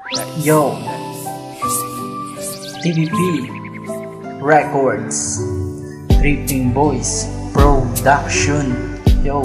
Yo, TVP Records, Ripping Boys Production. Yo,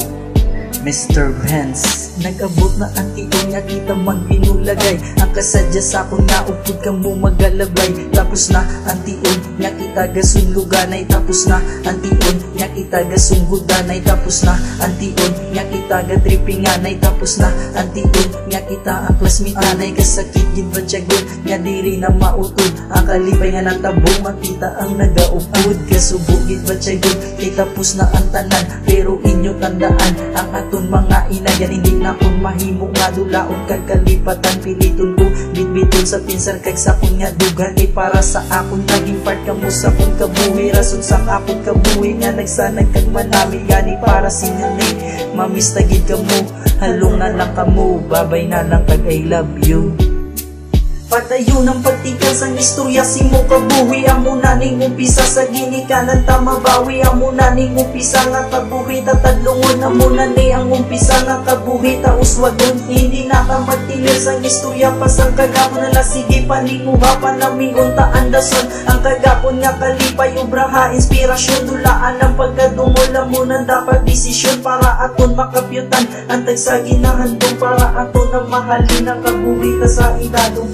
Mr. Vance. Nag-abot na ang tiyon nga kita magpinulagay. Ang kasadya sa akong naupod ka mo magalabay. Tapos na ang tiyon nga kita gasunluganay. Tapos na ang tiyon nga kita gasunggudanay. Tapos na ang tiyon nga kita gatripinganay. Tapos na ang tiyon nga kita ang klasmitanay. Kasakit gid ba tiyagon nga diri na mautod. Ang kalipay nga natabong makita ang nagaupod. Kasubog gid ba tiyagon kay tapos na ang tanan. Pero inyo tandaan ang aton mga inayan. Hindi na kung mahimo nga dulaon kag kalipatan. Piliton ko bitbiton sa pinsan kag sa akong nga dugan. Kay para sa akong naging part ka mo sa akong kabuhi. Rason sa akong kabuhi nga nagsanag kag manami. Gani para sinyo ni mamistagid ka mo. Halong na lang ka mo, babay na lang kag I love you. Patayo ng pagtikas ang istorya si mo kabuhi. Amo na ning umpisa sa ginikanan tamabawi. Amo na ning umpisa nga kabuhi tatadlungon. Amo na ni ang umpisa nga kabuhi tauswagon. Hindi na ka magtilis ang istorya pasang kagapon na sige paninguha panamion taandason. Ang kagapon nga kalipay ubraha inspirasyon. Dulaan ang pagkadungol. Amo na dapat desisyon para aton makapyutan ang tagsaginahandong. Para aton ang mahalin ang kabuhi ka sa idadong.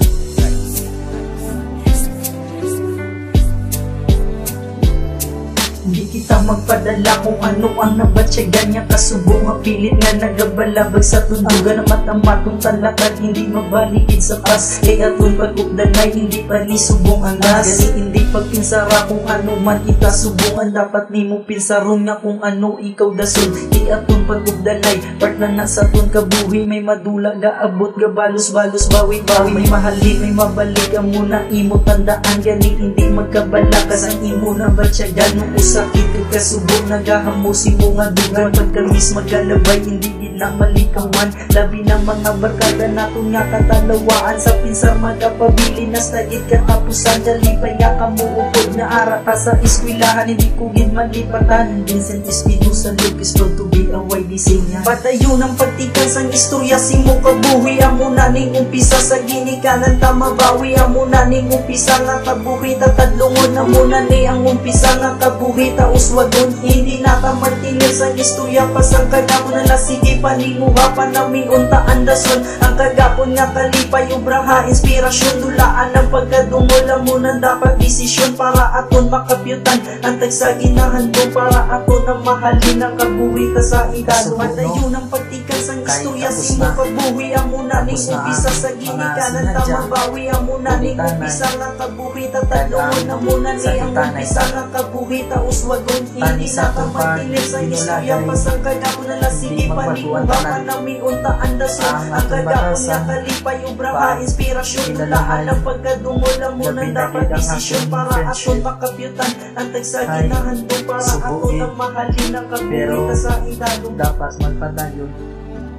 Hindi kita magpadala kung ano ang nabatyagan niya. Kasubong nga pilit nga nagabalabag sa tundugan. Na matamatong talakad hindi mabalikid sa pas. Kaya aton pag-updanay hindi pa ni subong ang gas. Gani hindi pagpinsara kung ano man itasubungan. Dapat ni mo pinsaron nga kung ano ikaw dason. Kaya aton pag-updanay part na sa aton kabuhi. May madula gaabot gabalos-balos bawi-bawi. May mahalin may mabalik ang muna imo tandaan. Gani hindi magkabalakas ang imo na batyagan. Nung sakit ka kasubong nagahamusin mo nga dugan. Pagkamis magalabay hindi din na malikawan. Labi ng mga barkada nato nga katalawaan. Sa pinsar magapabili na stagit katapusan. Dalipay nga kamuupod na ara ka sa iskwilahan. Hindi ko gid malipatan. Vincent Espinosa Lopez proud to be a YDC niya. Patayo ng pagtikas ang istorya si mo kabuhi. Amo na ning umpisa sa ginikanan tamabawi. Amo na ning umpisa nga kabuhi tatadlungon. Amo na ni ang umpisa nga kabuhi tauswagon. Hindi na ka martinis ang istorya pasang kagapon na sige paninguha panamion taandason. Ang kagapon nga kalipay ubraha inspirasyon. Dulaan ang pagkadungol. Amo na dapat desisyon para aton makapyutan ang tagsaginahandong. Para aton ang mahalin ang kabuhi ka sa idalo. Patayo ng pagtikas ang istorya si mo kabuhi. Amo na ning umpisa sa ginikanan tamabawi. Amo na ning umpisa nga kabuhi tatadlungon. Amo na ni ang umpisa nga kabuhi tauswagon. Hindi na ka magtinis ang istorya pasang kagapon na sige paninguha panamion taandason. Ang kagapon nga kalipay ubraha inspirasyon. Dulaan ang pagkadungol. Amo na dapat desisyon para aton makapyutan ang tagsaginahandong. Para aton ang mahalin ang kabuhi ka sa idalo. Dapat magpadayon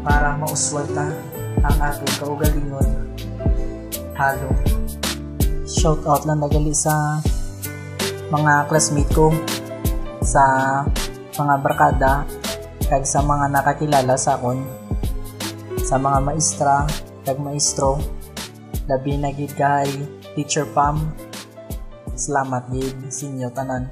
para mauswag ka ang atong kaugalingon. Halo. Shout out lang nagali sa mga classmate ko, sa mga barkada, kag sa mga nakakilala sa akon, sa mga maestra kag maestro. Labi na gid kay Teacher Pam. Salamat gid sinyo tanan.